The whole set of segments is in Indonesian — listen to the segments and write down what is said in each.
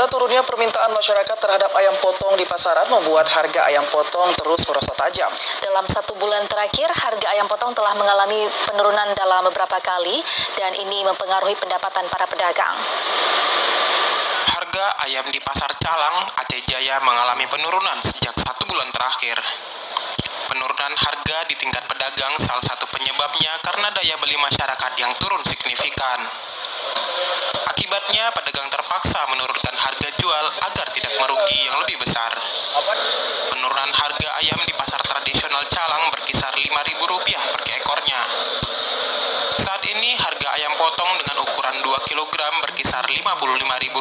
Saudara, turunnya permintaan masyarakat terhadap ayam potong di pasaran membuat harga ayam potong terus merosot tajam. Dalam 1 bulan terakhir, harga ayam potong telah mengalami penurunan dalam beberapa kali dan ini mempengaruhi pendapatan para pedagang. Harga ayam di Pasar Calang, Aceh Jaya mengalami penurunan sejak 1 bulan terakhir. Penurunan harga di tingkat pedagang salah satu penyebabnya karena daya beli masyarakat yang turun signifikan. Akibatnya, pedagang terpaksa menurunkan harga jual agar tidak merugi yang lebih besar. Penurunan harga ayam di pasar tradisional Calang berkisar Rp5.000 per ekornya. Saat ini harga ayam potong dengan ukuran 2 kg berkisar Rp55.000.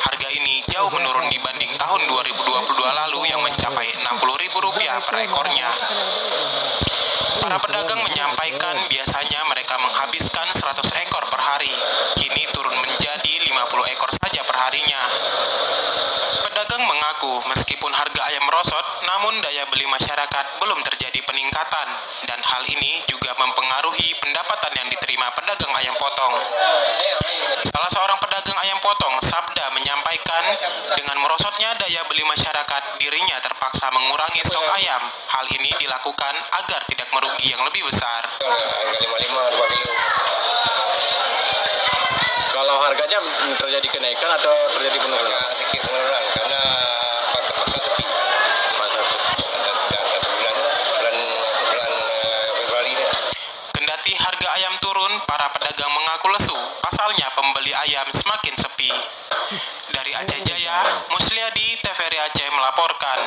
Harga ini jauh menurun dibanding tahun 2022 lalu yang mencapai Rp60.000 per ekornya. Para pedagang menyampaikan biasanya mereka menghabiskan 100 ekor per hari, kini turun menjadi 50 ekor saja per harinya. Pedagang mengaku meskipun harga ayam merosot, namun daya beli masyarakat belum terjadi peningkatan, dan hal ini juga mempengaruhi pendapatan yang diterima pedagang ayam potong. Salah seorang pedagang ayam potong, Sabda, menyampaikan dengan merosotnya daya beli masyarakat, dirinya terpaksa mengurangi stok ayam. Hal ini dilakukan agar tidak merugi yang lebih besar. Harga 55 2 kilo. Kalau harganya terjadi kenaikan atau terjadi penurunan? Sedikit penurunan karena pasar tepi. Pasar satu bulan Februari ini. Kendati harga ayam turun, para pedagang mengaku lesu. Pasalnya pembeli ayam semakin sepi. Dari Aceh Jaya, Musliadi, TVRI Aceh melaporkan.